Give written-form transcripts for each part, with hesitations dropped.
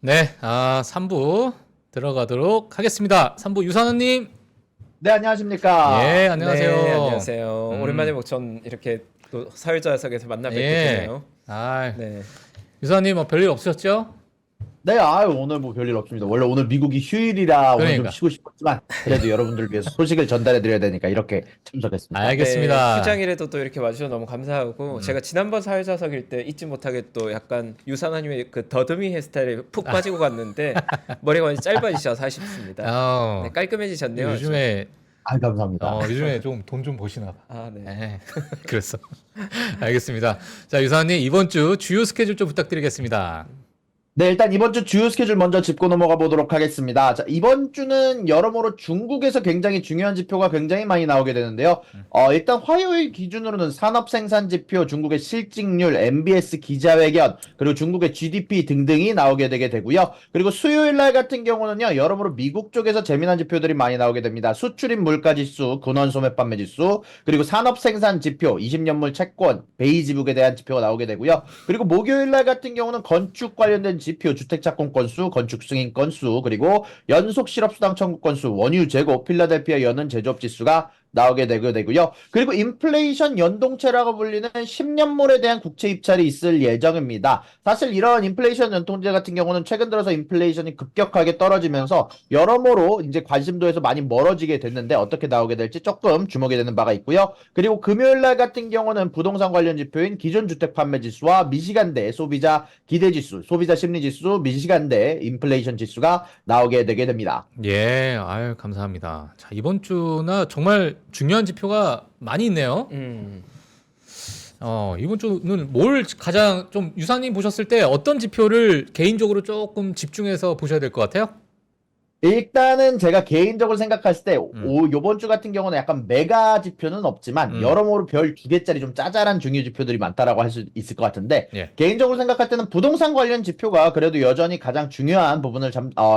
네, 3부 들어가도록 하겠습니다. 3부 유산호님. 네, 안녕하십니까. 예, 안녕하세요. 네, 안녕하세요. 오랜만에 전 이렇게 또 사회자석에서 만나 뵙게 예. 되네요. 네. 네. 유산호님 별일 없으셨죠? 네, 오늘 뭐 별일 없습니다. 원래 오늘 미국이 휴일이라 오늘 좀 그러니까. 쉬고 싶었지만 그래도 여러분들 위해서 소식을 전달해드려야 되니까 이렇게 참석했습니다. 알겠습니다. 네, 휴장일에도 또 이렇게 와주셔서 너무 감사하고 제가 지난번 사회자석일 때 잊지 못하게 또 약간 유산하님의 그 더듬이 헤어스타일에 푹 빠지고 갔는데 머리가 많이 짧아지셔서 아쉽습니다. 네, 깔끔해지셨네요. 요즘에 감사합니다. 요즘에 좀 돈 좀 버시나 봐. 아, 네. 네. 그랬어. 알겠습니다. 자, 유산호님 이번 주 주요 스케줄 좀 부탁드리겠습니다. 네, 일단 이번 주 주요 스케줄 먼저 짚고 넘어가 보도록 하겠습니다. 자, 이번 주는 여러모로 중국에서 굉장히 중요한 지표가 굉장히 많이 나오게 되는데요. 일단 화요일 기준으로는 산업생산지표, 중국의 실직률, MBS 기자회견, 그리고 중국의 GDP 등등이 나오게 되게 되고요. 그리고 수요일 날 같은 경우는요, 여러모로 미국 쪽에서 재미난 지표들이 많이 나오게 됩니다. 수출입 물가지수, 군원소매판매지수, 그리고 산업생산지표, 20년물 채권, 베이지북에 대한 지표가 나오게 되고요. 그리고 목요일 날 같은 경우는 건축 관련된 지표, 주택착공 건수, 건축 승인 건수, 그리고 연속 실업수당 청구 건수, 원유 재고, 필라델피아 연은 제조업 지수가 나오게 되고요. 그리고 인플레이션 연동체라고 불리는 10년물에 대한 국채 입찰이 있을 예정입니다. 사실 이런 인플레이션 연동체 같은 경우는 최근 들어서 인플레이션이 급격하게 떨어지면서 여러모로 이제 관심도에서 많이 멀어지게 됐는데 어떻게 나오게 될지 조금 주목이 되는 바가 있고요. 그리고 금요일 날 같은 경우는 부동산 관련 지표인 기존 주택 판매 지수와 미시간대 소비자 기대 지수, 소비자 심리 지수, 미시간대 인플레이션 지수가 나오게 되게 됩니다. 예, 감사합니다. 자, 이번 주나 정말 중요한 지표가 많이 있네요. 이번 주는 뭘 가장 좀 유산님 보셨을 때 어떤 지표를 개인적으로 조금 집중해서 보셔야 될 것 같아요? 일단은 제가 개인적으로 생각했을 때 요번 주 같은 경우는 약간 메가 지표는 없지만 여러모로 별 2개짜리 좀 짜잘한 중요 지표들이 많다라고 할 수 있을 것 같은데 예. 개인적으로 생각할 때는 부동산 관련 지표가 그래도 여전히 가장 중요한 부분을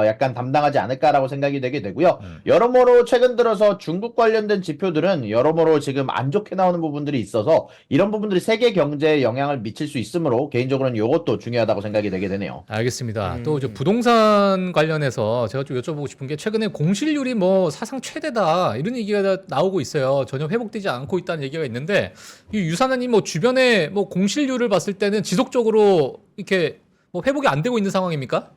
약간 담당하지 않을까라고 생각이 되게 되고요. 여러모로 최근 들어서 중국 관련된 지표들은 여러모로 지금 안 좋게 나오는 부분들이 있어서 이런 부분들이 세계 경제에 영향을 미칠 수 있으므로 개인적으로는 이것도 중요하다고 생각이 되게 되네요. 알겠습니다. 또 이제 부동산 관련해서 제가 좀 여쭤보고 싶은 게 최근에 공실률이 뭐 사상 최대다 이런 얘기가 나오고 있어요. 전혀 회복되지 않고 있다는 얘기가 있는데 이 유산하님 뭐 주변에 뭐 공실률을 봤을 때는 지속적으로 이렇게 뭐 회복이 안 되고 있는 상황입니까?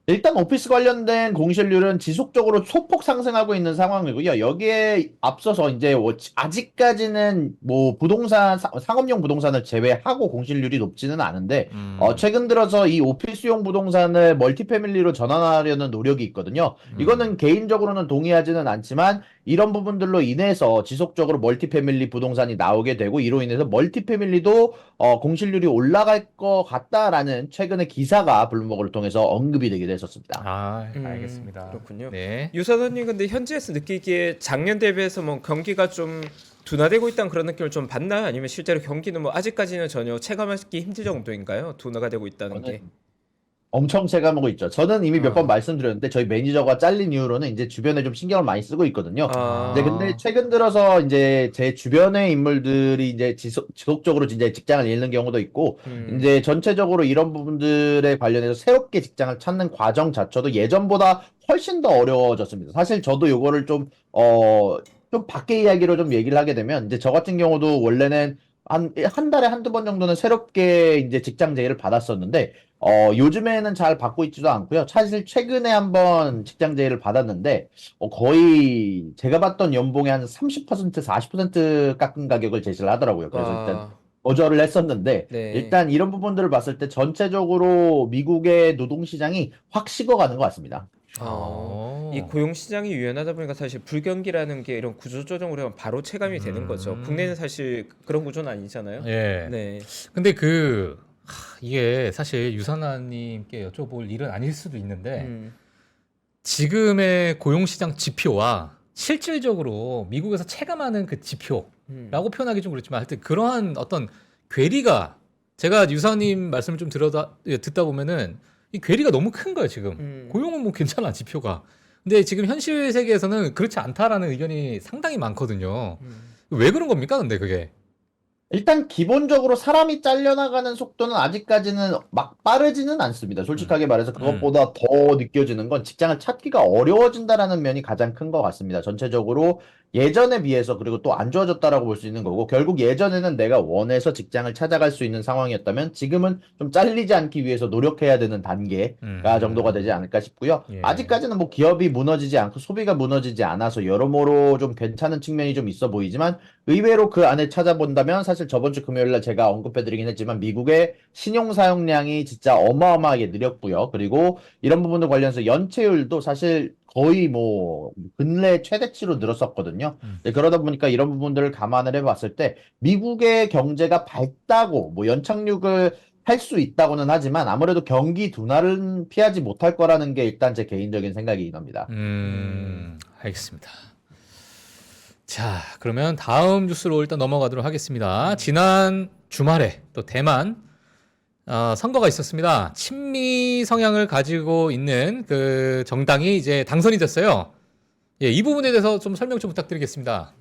일단 오피스 관련된 공실률은 지속적으로 소폭 상승하고 있는 상황이고요. 여기에 앞서서 이제 아직까지는 뭐 부동산 상업용 부동산을 제외하고 공실률이 높지는 않은데 최근 들어서 이 오피스용 부동산을 멀티패밀리로 전환하려는 노력이 있거든요. 이거는 개인적으로는 동의하지는 않지만 이런 부분들로 인해서 지속적으로 멀티패밀리 부동산이 나오게 되고 이로 인해서 멀티패밀리도 공실률이 올라갈 것 같다라는 최근의 기사가 블룸버그를 통해서 언급이 되게 됐었습니다. 알겠습니다. 그렇군요. 네. 유사선님 근데 현지에서 느끼기에 작년 대비해서 뭐 경기가 좀 둔화되고 있다는 그런 느낌을 좀 받나요? 아니면 실제로 경기는 뭐 아직까지는 전혀 체감하기 힘들 정도인가요? 둔화가 되고 있다는 게. 엄청 체감하고 있죠. 저는 이미 몇 번 말씀드렸는데 저희 매니저가 잘린 이후로는 이제 주변에 좀 신경을 많이 쓰고 있거든요. 네, 근데 최근 들어서 이제 제 주변의 인물들이 이제 지속적으로 이제 직장을 잃는 경우도 있고 이제 전체적으로 이런 부분들에 관련해서 새롭게 직장을 찾는 과정 자체도 예전보다 훨씬 더 어려워졌습니다. 사실 저도 요거를 좀 밖에 이야기로 좀 얘기를 하게 되면 이제 저 같은 경우도 원래는 한 달에 한두 번 정도는 새롭게 이제 직장 제의를 받았었는데, 요즘에는 잘 받고 있지도 않고요. 사실 최근에 한번 직장 제의를 받았는데, 거의 제가 받던 연봉의 한 30%, 40% 깎은 가격을 제시를 하더라고요. 그래서 일단 거절을 했었는데, 네. 일단 이런 부분들을 봤을 때 전체적으로 미국의 노동시장이 확 식어가는 것 같습니다. 이 고용 시장이 유연하다 보니까 사실 불경기라는 게 이런 구조조정으로 하면 바로 체감이 되는 거죠. 국내는 사실 그런 구조는 아니잖아요. 예. 네. 근데 이게 사실 유산하님께 여쭤볼 일은 아닐 수도 있는데 지금의 고용시장 지표와 실질적으로 미국에서 체감하는 그 지표라고 표현하기 좀 그렇지만 하여튼 그러한 어떤 괴리가 제가 유산님 말씀을 좀 듣다 보면은 이 괴리가 너무 큰 거예요 지금. 고용은 뭐 괜찮아 지표가. 근데 지금 현실 세계에서는 그렇지 않다라는 의견이 상당히 많거든요. 왜 그런 겁니까 근데 그게? 일단 기본적으로 사람이 잘려나가는 속도는 아직까지는 막 빠르지는 않습니다. 솔직하게 말해서 그것보다 더 느껴지는 건 직장을 찾기가 어려워진다라는 면이 가장 큰 것 같습니다. 전체적으로 예전에 비해서 그리고 또 안 좋아졌다라고 볼 수 있는 거고 결국 예전에는 내가 원해서 직장을 찾아갈 수 있는 상황이었다면 지금은 좀 잘리지 않기 위해서 노력해야 되는 단계가 정도가 되지 않을까 싶고요. 예. 아직까지는 뭐 기업이 무너지지 않고 소비가 무너지지 않아서 여러모로 좀 괜찮은 측면이 좀 있어 보이지만 의외로 그 안에 찾아본다면 사실 저번 주 금요일 날 제가 언급해드리긴 했지만 미국의 신용 사용량이 진짜 어마어마하게 느렸고요. 그리고 이런 부분들 관련해서 연체율도 사실 거의 뭐 근래 최대치로 늘었었거든요. 네, 그러다 보니까 이런 부분들을 감안을 해봤을 때 미국의 경제가 밝다고 뭐 연착륙을 할 수 있다고는 하지만 아무래도 경기 둔화를 피하지 못할 거라는 게 일단 제 개인적인 생각이긴 합니다. 알겠습니다. 자, 그러면 다음 뉴스로 일단 넘어가도록 하겠습니다. 지난 주말에 또 대만 선거가 있었습니다. 친미 성향을 가지고 있는 그 정당이 이제 당선이 됐어요. 예, 이 부분에 대해서 좀 설명 좀 부탁드리겠습니다.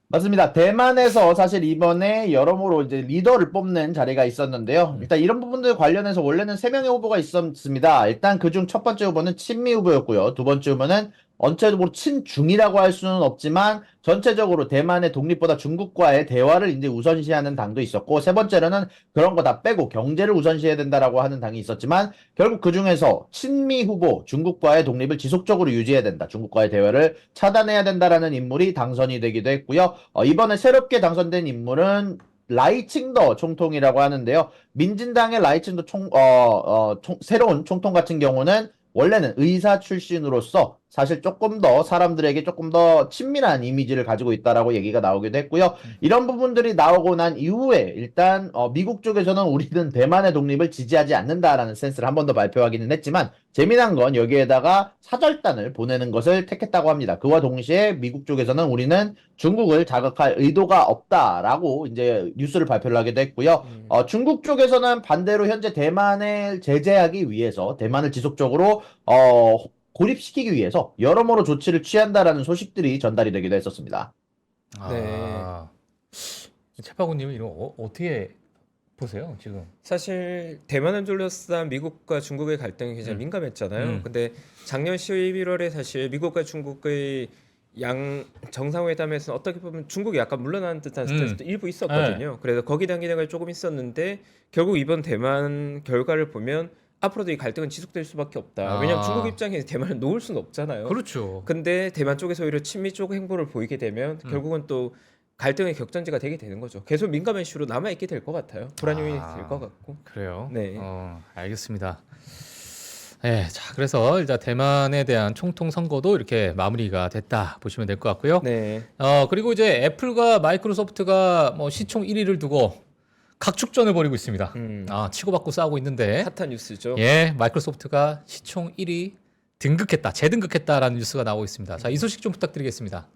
맞습니다. 대만에서 사실 이번에 여러모로 이제 리더를 뽑는 자리가 있었는데요. 일단 이런 부분들 관련해서 원래는 3명의 후보가 있었습니다. 일단 그중 첫 번째 후보는 친미 후보였고요. 두 번째 후보는 전체적으로 친중이라고 할 수는 없지만 전체적으로 대만의 독립보다 중국과의 대화를 이제 우선시하는 당도 있었고 세 번째로는 그런 거 다 빼고 경제를 우선시해야 된다라고 하는 당이 있었지만 결국 그 중에서 친미 후보 중국과의 독립을 지속적으로 유지해야 된다. 중국과의 대화를 차단해야 된다라는 인물이 당선이 되기도 했고요. 이번에 새롭게 당선된 인물은 라이칭더 총통이라고 하는데요. 민진당의 라이칭더 새로운 총통 같은 경우는 원래는 의사 출신으로서 사실 조금 더 사람들에게 조금 더 친밀한 이미지를 가지고 있다라고 얘기가 나오기도 했고요. 이런 부분들이 나오고 난 이후에 일단 미국 쪽에서는 우리는 대만의 독립을 지지하지 않는다라는 센스를 한 번 더 발표하기는 했지만 재미난 건 여기에다가 사절단을 보내는 것을 택했다고 합니다. 그와 동시에 미국 쪽에서는 우리는 중국을 자극할 의도가 없다라고 이제 뉴스를 발표를 하기도 했고요. 중국 쪽에서는 반대로 현재 대만을 제재하기 위해서 대만을 지속적으로 고립시키기 위해서 여러모로 조치를 취한다라는 소식들이 전달이 되기도 했었습니다. 채파고님은 이런 거 어떻게 보세요 지금? 사실 대만을 둘러싼 미국과 중국의 갈등이 굉장히 민감했잖아요. 근데 작년 11월에 사실 미국과 중국의 양 정상회담에서는 어떻게 보면 중국이 약간 물러나는 듯한 스탠스도 일부 있었거든요. 그래서 거기 단계가 조금 있었는데 결국 이번 대만 결과를 보면 앞으로도 이 갈등은 지속될 수밖에 없다. 왜냐하면 중국 입장에서 대만을 놓을 수는 없잖아요. 그렇죠. 근데 대만 쪽에서 오히려 친미 쪽 행보를 보이게 되면 결국은 또 갈등의 격전지가 되게 되는 거죠. 계속 민감한 이슈로 남아있게 될 것 같아요. 불안 요인이 될 것 같고. 그래요? 네. 알겠습니다. 네, 자, 그래서 일단 대만에 대한 총통 선거도 이렇게 마무리가 됐다 보시면 될 것 같고요. 네. 그리고 이제 애플과 마이크로소프트가 뭐 시총 1위를 두고 각축전을 벌이고 있습니다. 치고받고 싸우고 있는데 핫한 뉴스죠. 예, 마이크로소프트가 시총 1위 재등극했다라는 뉴스가 나오고 있습니다. 자, 이 소식 좀 부탁드리겠습니다.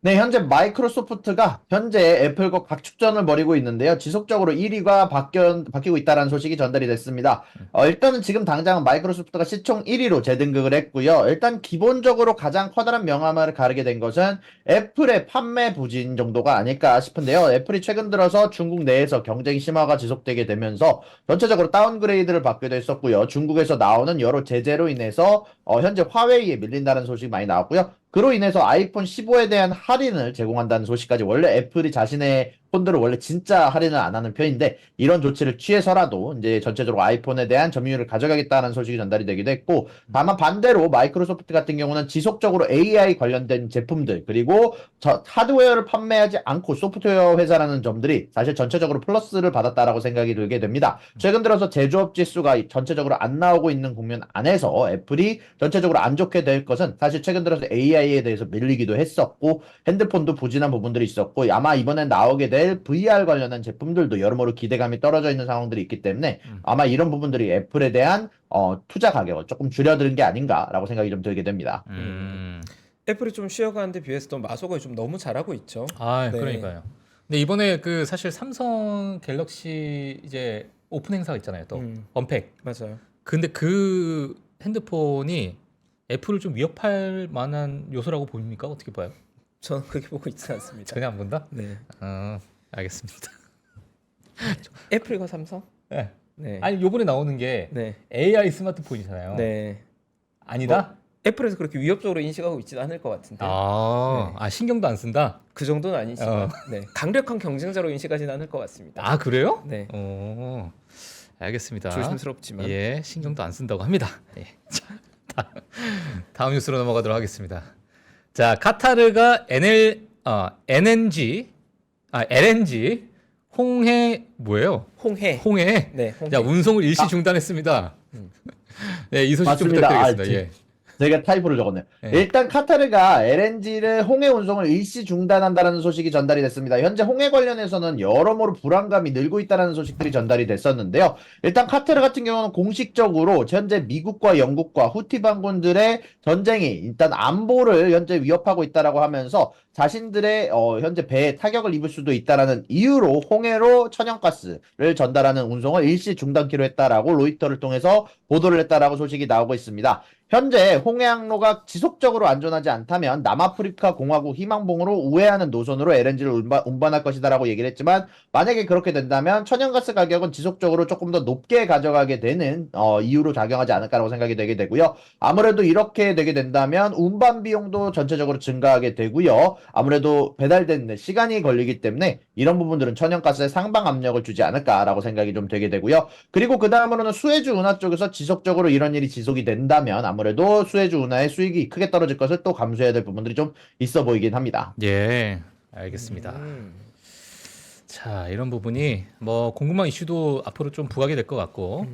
네, 현재 마이크로소프트가 현재 애플과 각축전을 벌이고 있는데요. 지속적으로 1위가 바뀌고 있다는 소식이 전달이 됐습니다. 일단은 지금 당장은 마이크로소프트가 시총 1위로 재등극을 했고요. 일단 기본적으로 가장 커다란 명암을 가르게 된 것은 애플의 판매 부진 정도가 아닐까 싶은데요. 애플이 최근 들어서 중국 내에서 경쟁 심화가 지속되게 되면서 전체적으로 다운그레이드를 받기도 했었고요. 중국에서 나오는 여러 제재로 인해서 현재 화웨이에 밀린다는 소식이 많이 나왔고요. 그로 인해서 아이폰 15에 대한 할인을 제공한다는 소식까지 원래 애플이 자신의 폰들을 원래 진짜 할인을 안 하는 편인데 이런 조치를 취해서라도 이제 전체적으로 아이폰에 대한 점유율을 가져가겠다는 소식이 전달이 되기도 했고 다만 반대로 마이크로소프트 같은 경우는 지속적으로 AI 관련된 제품들 그리고 하드웨어를 판매하지 않고 소프트웨어 회사라는 점들이 사실 전체적으로 플러스를 받았다라고 생각이 들게 됩니다. 최근 들어서 제조업 지수가 전체적으로 안 나오고 있는 국면 안에서 애플이 전체적으로 안 좋게 될 것은 사실 최근 들어서 AI에 대해서 밀리기도 했었고 핸드폰도 부진한 부분들이 있었고 아마 이번에 나오게 될 VR 관련한 제품들도 여러모로 기대감이 떨어져 있는 상황들이 있기 때문에 아마 이런 부분들이 애플에 대한 투자 가격을 조금 줄여드는 게 아닌가라고 생각이 좀 들게 됩니다. 애플이 좀 쉬어가는 데 비해서도 마소가 좀 너무 잘하고 있죠. 네. 그러니까요. 근데 이번에 그 사실 삼성 갤럭시 이제 오픈 행사가 있잖아요. 또 언팩. 맞아요. 근데 그 핸드폰이 애플을 좀 위협할 만한 요소라고 보입니까? 어떻게 봐요? 저는 그렇게 보고 있지 않습니다. 전혀 안 본다? 네. 알겠습니다. 애플과 삼성? 네. 네. 아니 요번에 나오는 게 네. AI 스마트폰이잖아요. 네. 아니다? 애플에서 그렇게 위협적으로 인식하고 있지는 않을 것 같은데. 아, 네. 아 신경도 안 쓴다. 그 정도는 아니지만 네. 강력한 경쟁자로 인식하지는 않을 것 같습니다. 아 그래요? 네. 알겠습니다. 조심스럽지만. 예, 신경도 안 쓴다고 합니다. 예. 자, 다음 뉴스로 넘어가도록 하겠습니다. 자, 카타르가 LNG 홍해 뭐예요? 홍해. 홍해. 네. 홍해. 자, 운송을 일시 중단했습니다. 네, 이 소식 좀 맞습니다. 부탁드리겠습니다. 예. 제가 타이프를 적었네요. 네. 일단 카타르가 LNG를 홍해 운송을 일시 중단한다는 소식이 전달이 됐습니다. 현재 홍해 관련해서는 여러모로 불안감이 늘고 있다는 소식들이 전달이 됐었는데요. 일단 카타르 같은 경우는 공식적으로 현재 미국과 영국과 후티 반군들의 전쟁이 일단 안보를 현재 위협하고 있다라고 하면서 자신들의 현재 배에 타격을 입을 수도 있다라는 이유로 홍해로 천연가스를 전달하는 운송을 일시 중단키로 했다라고 로이터를 통해서 보도를 했다라고 소식이 나오고 있습니다. 현재 홍해 항로가 지속적으로 안전하지 않다면 남아프리카 공화국 희망봉으로 우회하는 노선으로 LNG를 운반할 것이다라고 얘기를 했지만 만약에 그렇게 된다면 천연가스 가격은 지속적으로 조금 더 높게 가져가게 되는 이유로 작용하지 않을까라고 생각이 되게 되고요. 아무래도 이렇게 되게 된다면 운반 비용도 전체적으로 증가하게 되고요. 아무래도 배달되는 데 시간이 걸리기 때문에 이런 부분들은 천연가스에 상방 압력을 주지 않을까라고 생각이 좀 되게 되고요. 그리고 그 다음으로는 수에즈 운하 쪽에서 지속적으로 이런 일이 지속이 된다면 아무래도 수에즈 운하의 수익이 크게 떨어질 것을 또 감수해야 될 부분들이 좀 있어 보이긴 합니다. 예, 알겠습니다. 자, 이런 부분이 뭐 궁금한 이슈도 앞으로 좀 부각이 될 것 같고,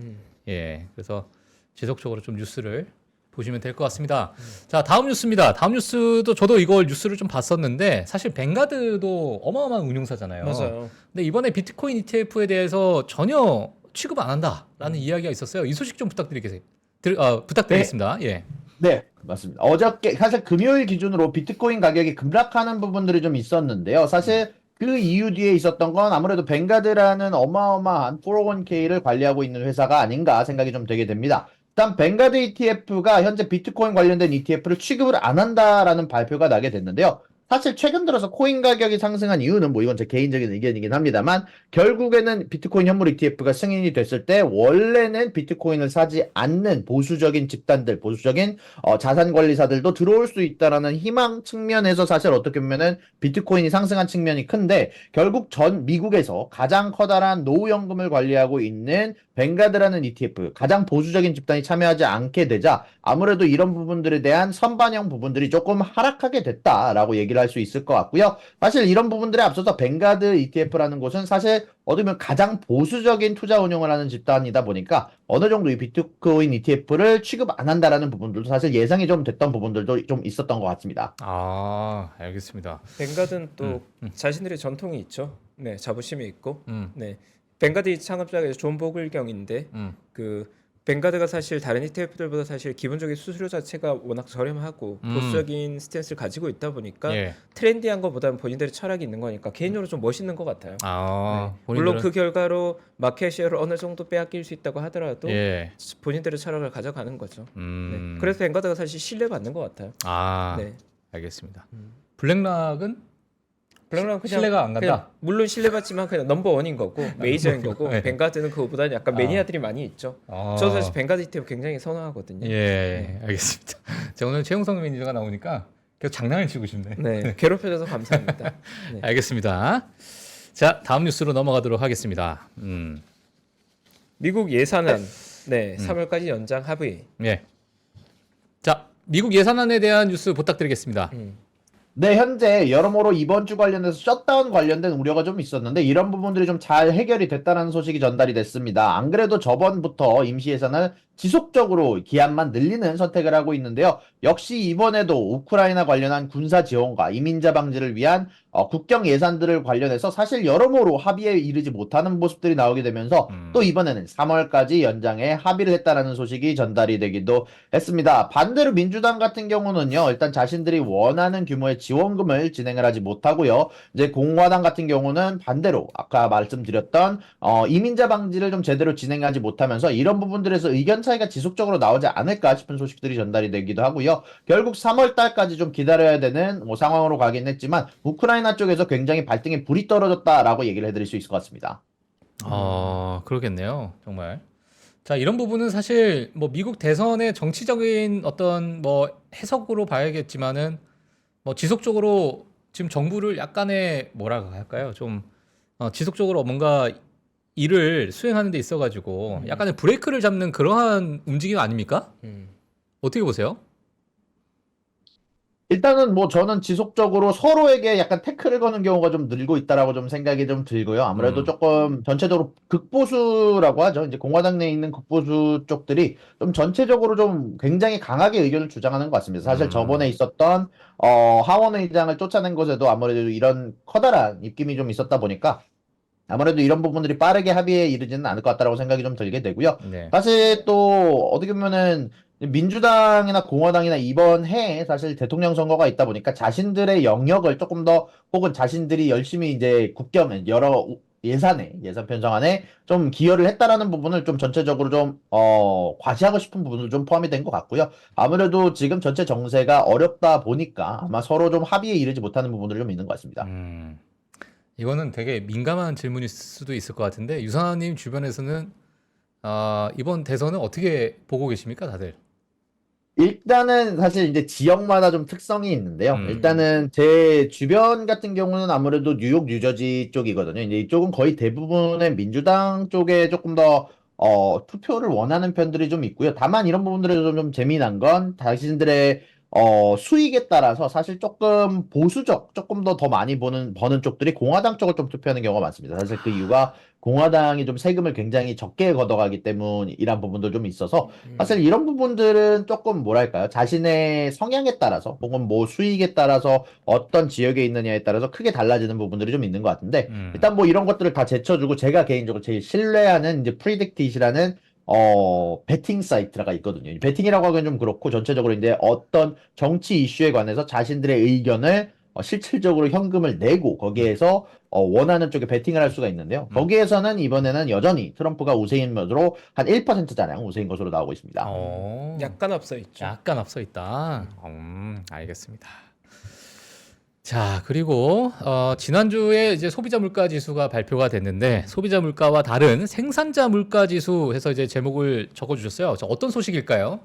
예, 그래서 지속적으로 좀 뉴스를 보시면 될 것 같습니다. 자, 다음 뉴스입니다. 다음 뉴스도 저도 이걸 뉴스를 좀 봤었는데 사실 vanguard도 어마어마한 운용사잖아요. 맞아요. 근데 이번에 비트코인 ETF에 대해서 전혀 취급 안 한다라는 이야기가 있었어요. 이 소식 좀 부탁드리겠습니다. 예. 네, 맞습니다. 어저께 사실 금요일 기준으로 비트코인 가격이 급락하는 부분들이 좀 있었는데요. 사실 그 이유 뒤에 있었던 건 아무래도 뱅가드라는 어마어마한 401k를 관리하고 있는 회사가 아닌가 생각이 좀 되게 됩니다. 일단 뱅가드 ETF가 현재 비트코인 관련된 ETF를 취급을 안 한다라는 발표가 나게 됐는데요. 사실 최근 들어서 코인 가격이 상승한 이유는 뭐 이건 제 개인적인 의견이긴 합니다만 결국에는 비트코인 현물 ETF가 승인이 됐을 때 원래는 비트코인을 사지 않는 보수적인 집단들, 보수적인 자산관리사들도 들어올 수 있다라는 희망 측면에서 사실 어떻게 보면은 비트코인이 상승한 측면이 큰데 결국 전 미국에서 가장 커다란 노후연금을 관리하고 있는 뱅가드라는 ETF, 가장 보수적인 집단이 참여하지 않게 되자 아무래도 이런 부분들에 대한 선반영 부분들이 조금 하락하게 됐다라고 얘기를 할 수 있을 것 같고요. 사실 이런 부분들에 앞서서 뱅가드 ETF라는 곳은 사실 어떻게 보면 가장 보수적인 투자 운용을 하는 집단이다 보니까 어느 정도 이 비트코인 ETF를 취급 안 한다라는 부분들도 사실 예상이 좀 됐던 부분들도 좀 있었던 것 같습니다. 아, 알겠습니다. 뱅가드는 또 자신들의 전통이 있죠. 네, 자부심이 있고. 음. 네. 뱅가드 창업자가 존 보글경인데 그 뱅가드가 사실 다른 ETF들보다 사실 기본적인 수수료 자체가 워낙 저렴하고 보수적인 스탠스를 가지고 있다 보니까 예. 트렌디한 것보다는 본인들의 철학이 있는 거니까 개인적으로 좀 멋있는 것 같아요. 아, 네. 물론 그 결과로 마켓 쉐어를 어느 정도 빼앗길 수 있다고 하더라도 예. 본인들의 철학을 가져가는 거죠. 네. 음. 그래서 뱅가드가 사실 신뢰받는 것 같아요. 아, 네. 알겠습니다. 블랙락은 블랙락은 그냥 신뢰가 안 간다? 그냥 물론 신뢰받지만 그냥 넘버 원인 거고 메이저인 거고 네. 뱅가드는 그거보다는 약간 매니아들이 많이 있죠. 아. 저도 사실 뱅가드 ETF 굉장히 선호하거든요. 예, 알겠습니다. 제가 오늘 최용성 매니저가 나오니까 계속 장난을 치고 싶네. 네, 괴롭혀줘서 감사합니다. 네. 알겠습니다. 자, 다음 뉴스로 넘어가도록 하겠습니다. 미국 예산안 3월까지 연장 합의. 예. 자, 미국 예산안에 대한 뉴스 부탁드리겠습니다. 네, 현재 여러모로 이번 주 관련해서 셧다운 관련된 우려가 좀 있었는데 이런 부분들이 좀 잘 해결이 됐다는 소식이 전달이 됐습니다. 안 그래도 저번부터 임시 예산을 지속적으로 기한만 늘리는 선택을 하고 있는데요. 역시 이번에도 우크라이나 관련한 군사 지원과 이민자 방지를 위한 국경 예산들을 관련해서 사실 여러모로 합의에 이르지 못하는 모습들이 나오게 되면서 또 이번에는 3월까지 연장에 합의를 했다라는 소식이 전달이 되기도 했습니다. 반대로 민주당 같은 경우는요. 일단 자신들이 원하는 규모의 지원금을 진행을 하지 못하고요. 이제 공화당 같은 경우는 반대로 아까 말씀드렸던 이민자 방지를 좀 제대로 진행하지 못하면서 이런 부분들에서 의견 차이가 지속적으로 나오지 않을까 싶은 소식들이 전달이 되기도 하고요. 결국 3월 달까지 좀 기다려야 되는 상황으로 가긴 했지만 우크라이나 쪽에서 굉장히 발등에 불이 떨어졌다라고 얘기를 해드릴 수 있을 것 같습니다. 그러겠네요. 정말. 자, 이런 부분은 사실 뭐 미국 대선의 정치적인 어떤 뭐 해석으로 봐야겠지만은 뭐 지속적으로 지금 정부를 약간의 뭐라고 할까요? 좀 지속적으로 뭔가 일을 수행하는 데 있어가지고 약간의 브레이크를 잡는 그러한 움직임 아닙니까? 어떻게 보세요? 일단은 뭐 저는 지속적으로 서로에게 약간 태클을 거는 경우가 좀 늘고 있다라고 좀 생각이 좀 들고요. 아무래도 조금 전체적으로 극보수라고 하죠. 이제 공화당 내에 있는 극보수 쪽들이 좀 전체적으로 좀 굉장히 강하게 의견을 주장하는 것 같습니다. 사실 저번에 있었던 하원 의장을 쫓아낸 것에도 아무래도 이런 커다란 입김이 좀 있었다 보니까 아무래도 이런 부분들이 빠르게 합의에 이르지는 않을 것 같다라고 생각이 좀 들게 되고요. 네. 사실 또 어떻게 보면은 민주당이나 공화당이나 이번 해에 사실 대통령 선거가 있다 보니까 자신들의 영역을 조금 더 혹은 자신들이 열심히 이제 국경 여러 예산 편성안에 좀 기여를 했다라는 부분을 좀 전체적으로 좀 과시하고 싶은 부분도 좀 포함이 된 것 같고요. 아무래도 지금 전체 정세가 어렵다 보니까 아마 서로 좀 합의에 이르지 못하는 부분들이 좀 있는 것 같습니다. 이거는 되게 민감한 질문일 수도 있을 것 같은데 유산님 주변에서는 이번 대선은 어떻게 보고 계십니까, 다들? 일단은 사실 이제 지역마다 좀 특성이 있는데요. 일단은 제 주변 같은 경우는 아무래도 뉴욕, 뉴저지 쪽이거든요. 이제 이쪽은 거의 대부분의 민주당 쪽에 조금 더 투표를 원하는 편들이 좀 있고요. 다만 이런 부분들에서 좀 재미난 건 자신들의 수익에 따라서 사실 조금 보수적, 조금 더 많이 버는 쪽들이 공화당 쪽을 좀 투표하는 경우가 많습니다. 사실 그 이유가 공화당이 좀 세금을 굉장히 적게 걷어가기 때문이란 부분도 좀 있어서 사실 이런 부분들은 조금 뭐랄까요? 자신의 성향에 따라서 혹은 뭐 수익에 따라서 어떤 지역에 있느냐에 따라서 크게 달라지는 부분들이 좀 있는 것 같은데 일단 뭐 이런 것들을 다 제쳐주고 제가 개인적으로 제일 신뢰하는 이제 프리딕트잇이라는 베팅 사이트가 있거든요. 이 베팅이라고 하기엔 좀 그렇고 전체적으로 이제 어떤 정치 이슈에 관해서 자신들의 의견을 실질적으로 현금을 내고 거기에서 원하는 쪽에 베팅을 할 수가 있는데요. 거기에서는 이번에는 여전히 트럼프가 우세인 것으로 한 1%가량 우세인 것으로 나오고 있습니다. 약간 앞서 있죠. 약간 앞서 있다. 알겠습니다. 자, 그리고 지난주에 이제 소비자 물가 지수가 발표가 됐는데 소비자 물가와 다른 생산자 물가 지수 해서 이제 제목을 적어 주셨어요. 어떤 소식일까요?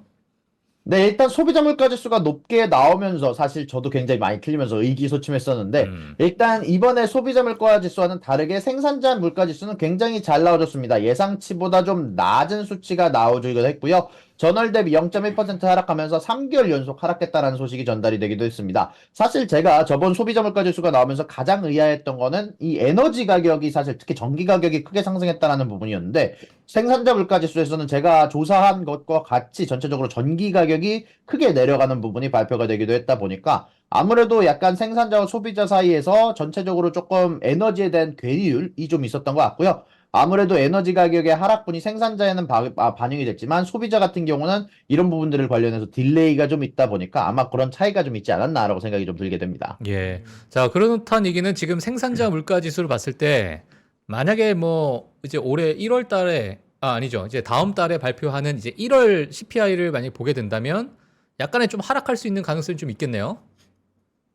네, 일단 소비자 물가 지수가 높게 나오면서 사실 저도 굉장히 많이 틀리면서 의기소침했었는데 일단 이번에 소비자 물가 지수와는 다르게 생산자 물가 지수는 굉장히 잘 나와줬습니다. 예상치보다 좀 낮은 수치가 나와주기도 했고요. 전월 대비 0.1% 하락하면서 3개월 연속 하락했다는 소식이 전달이 되기도 했습니다. 사실 제가 저번 소비자 물가 지수가 나오면서 가장 의아했던 거는 이 에너지 가격이 사실 특히 전기 가격이 크게 상승했다는 부분이었는데 생산자 물가 지수에서는 제가 조사한 것과 같이 전체적으로 전기 가격이 크게 내려가는 부분이 발표가 되기도 했다 보니까 아무래도 약간 생산자와 소비자 사이에서 전체적으로 조금 에너지에 대한 괴리율이 좀 있었던 것 같고요. 아무래도 에너지 가격의 하락분이 생산자에는 반영이 됐지만 소비자 같은 경우는 이런 부분들을 관련해서 딜레이가 좀 있다 보니까 아마 그런 차이가 좀 있지 않았나라고 생각이 좀 들게 됩니다. 예. 자, 그렇다는 얘기는 지금 생산자 물가 지수를 봤을 때 만약에 뭐 이제 올해 1월 달에 아니죠. 이제 다음 달에 발표하는 이제 1월 CPI를 만약에 보게 된다면 약간의 좀 하락할 수 있는 가능성이 좀 있겠네요.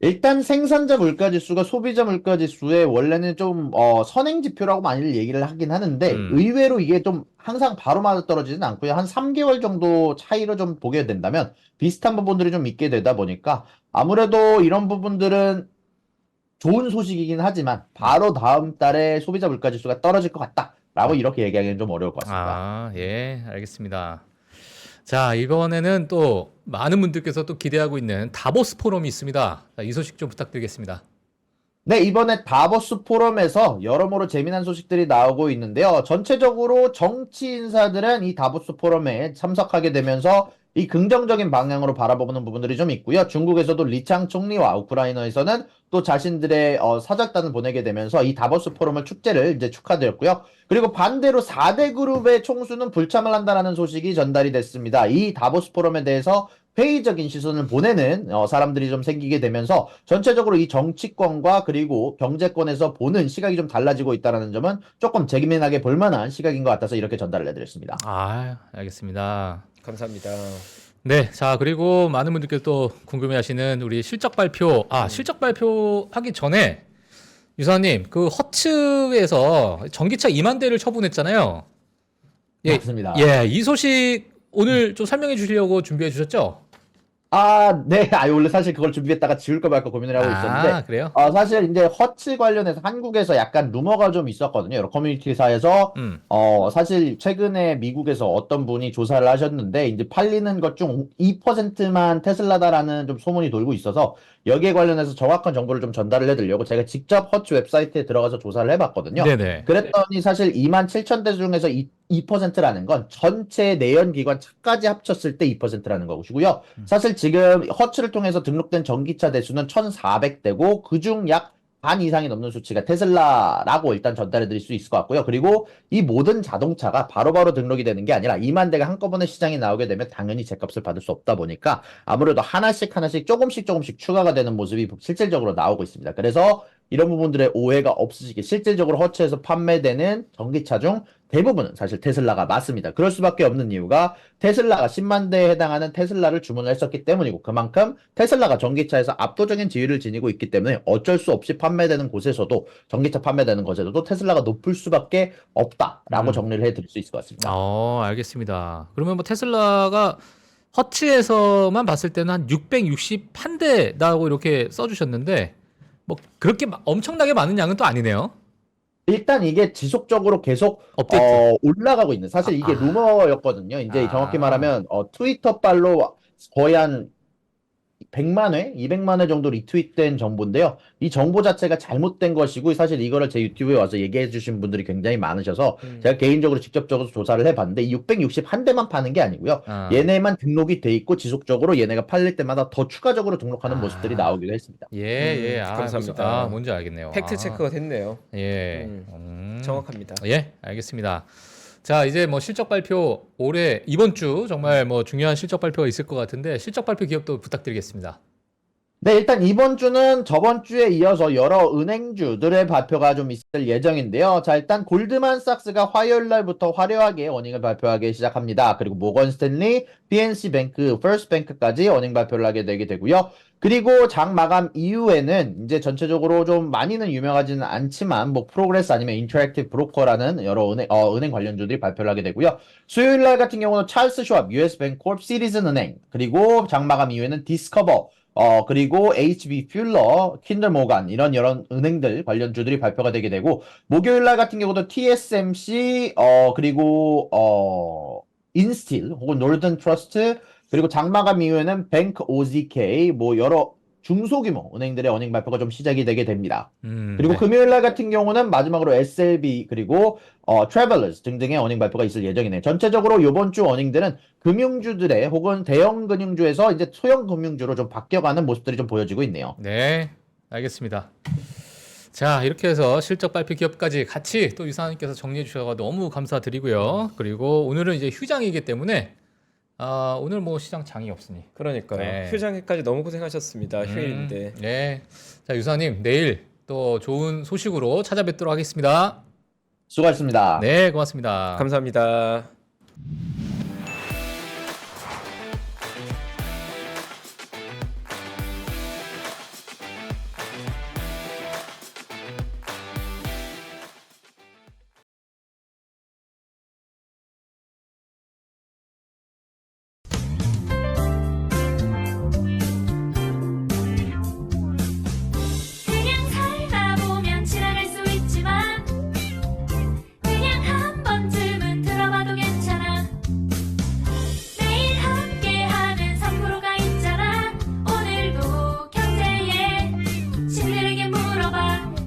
일단 생산자 물가지수가 소비자 물가지수에 원래는 좀 선행 지표라고 많이들 얘기를 하긴 하는데 의외로 이게 좀 항상 바로 맞아떨어지진 않고요. 한 3개월 정도 차이로 좀 보게 된다면 비슷한 부분들이 좀 있게 되다 보니까 아무래도 이런 부분들은 좋은 소식이긴 하지만 바로 다음 달에 소비자 물가지수가 떨어질 것 같다라고 이렇게 얘기하기는 좀 어려울 것 같습니다. 예, 알겠습니다. 자, 이번에는 또 많은 분들께서 또 기대하고 있는 다보스 포럼이 있습니다. 자, 이 소식 좀 부탁드리겠습니다. 네, 이번에 다보스 포럼에서 여러모로 재미난 소식들이 나오고 있는데요. 전체적으로 정치 인사들은 이 다보스 포럼에 참석하게 되면서 이 긍정적인 방향으로 바라보는 부분들이 좀 있고요. 중국에서도 리창 총리와 우크라이나에서는 또 자신들의 사절단을 보내게 되면서 이 다보스 포럼을 축제를 이제 축하드렸고요. 그리고 반대로 4대 그룹의 총수는 불참을 한다는 소식이 전달이 됐습니다. 이 다보스 포럼에 대해서 회의적인 시선을 보내는 사람들이 좀 생기게 되면서 전체적으로 이 정치권과 그리고 경제권에서 보는 시각이 좀 달라지고 있다는 점은 조금 재미나게 볼만한 시각인 것 같아서 이렇게 전달을 해드렸습니다. 알겠습니다. 감사합니다. 네, 자, 그리고 많은 분들께서 또 궁금해하시는 우리 실적 발표. 실적 발표 하기 전에 유사님, 그 허츠에서 전기차 2만 대를 처분했잖아요. 예, 맞습니다. 예, 이 소식 오늘 좀 설명해 주시려고 준비해 주셨죠? 아, 네. 원래 사실 그걸 준비했다가 지울까 말까 고민을 하고 있었는데, 그래요? 사실 이제 허츠 관련해서 한국에서 약간 루머가 좀 있었거든요. 여러 커뮤니티사에서, 음. 사실 최근에 미국에서 어떤 분이 조사를 하셨는데, 이제 팔리는 것 중 2%만 테슬라다라는 좀 소문이 돌고 있어서, 여기에 관련해서 정확한 정보를 좀 전달을 해드리려고 제가 직접 허츠 웹사이트에 들어가서 조사를 해봤거든요. 네네. 그랬더니 사실 27,000대 중에서 2%라는 건 전체 내연기관 차까지 합쳤을 때 2%라는 것이고요. 사실 지금 허츠를 통해서 등록된 전기차 대수는 1,400대고 그중 약 반 이상이 넘는 수치가 테슬라라고 일단 전달해 드릴 수 있을 것 같고요. 그리고 이 모든 자동차가 바로바로 등록이 되는 게 아니라 2만 대가 한꺼번에 시장에 나오게 되면 당연히 제값을 받을 수 없다 보니까 아무래도 하나씩 조금씩 추가가 되는 모습이 실질적으로 나오고 있습니다. 그래서 이런 부분들의 오해가 없으시게 실질적으로 허츠에서 판매되는 전기차 중 대부분은 사실 테슬라가 맞습니다. 그럴 수밖에 없는 이유가 테슬라가 10만 대에 해당하는 테슬라를 주문을 했었기 때문이고 그만큼 테슬라가 전기차에서 압도적인 지위를 지니고 있기 때문에 어쩔 수 없이 판매되는 곳에서도 전기차 판매되는 곳에서도 테슬라가 높을 수밖에 없다라고 정리를 해드릴 수 있을 것 같습니다. 알겠습니다. 그러면 뭐 테슬라가 허츠에서만 봤을 때는 한 661대라고 이렇게 써주셨는데 뭐 그렇게 엄청나게 많은 양은 또 아니네요. 일단 이게 지속적으로 계속 업데이트. 올라가고 있는 사실 이게 루머였거든요. 이제 정확히 말하면 트위터 발로 거의 한 100만 회, 200만 회 정도 리트윗된 정보인데요. 이 정보 자체가 잘못된 것이고 사실 이거를 제 유튜브에 와서 얘기해 주신 분들이 굉장히 많으셔서 제가 개인적으로 직접적으로 조사를 해봤는데 이 661대만 파는 게 아니고요. 얘네만 등록이 돼 있고 지속적으로 얘네가 팔릴 때마다 더 추가적으로 등록하는 모습들이 나오기도 했습니다. 예. 감사합니다. 뭔지 알겠네요. 팩트 체크가 됐네요. 예. 정확합니다. 예, 알겠습니다. 자, 이제 뭐 실적 발표 올해 이번 주 정말 뭐 중요한 실적 발표가 있을 것 같은데 실적 발표 기업도 부탁드리겠습니다. 네, 일단 이번 주는 저번 주에 이어서 여러 은행주들의 발표가 좀 있을 예정인데요. 자, 일단 골드만삭스가 화요일 날부터 화려하게 어닝을 발표하기 시작합니다. 그리고 모건 스탠리, PNC 뱅크, 퍼스트 뱅크까지 어닝 발표를 하게 되게 되고요. 그리고 장 마감 이후에는 이제 전체적으로 좀 많이는 유명하지는 않지만 뭐 프로그레스 아니면 인터랙티브 브로커라는 여러 은행 관련주들이 발표를 하게 되고요. 수요일 날 같은 경우는 찰스 슈왑, US뱅크콜, 시리즌 은행, 그리고 장 마감 이후에는 디스커버, 그리고 HB 퓰러, 킨들 모간 이런 여러 은행들 관련주들이 발표가 되게 되고 목요일 날 같은 경우도 TSMC 그리고 인스틸 혹은 노르든 트러스트 그리고 장마감 이후에는 뱅크 OZK 뭐 여러 중소규모 은행들의 어닝 발표가 좀 시작이 되게 됩니다. 그리고 네. 금요일 날 같은 경우는 마지막으로 SLB 그리고 트래블러스 등등의 어닝 발표가 있을 예정이네요. 전체적으로 이번 주 어닝들은 금융주들의 혹은 대형 금융주에서 이제 소형 금융주로 좀 바뀌어가는 모습들이 좀 보여지고 있네요. 네, 알겠습니다. 자, 이렇게 해서 실적 발표 기업까지 같이 또 유사님께서 정리해 주셔서 너무 감사드리고요. 그리고 오늘은 이제 휴장이기 때문에 오늘 뭐 시장 장이 없으니. 그러니까요. 네. 휴장에까지 너무 고생하셨습니다. 휴일인데. 네. 자, 유사님 내일 또 좋은 소식으로 찾아뵙도록 하겠습니다. 수고하셨습니다. 네, 고맙습니다. 감사합니다.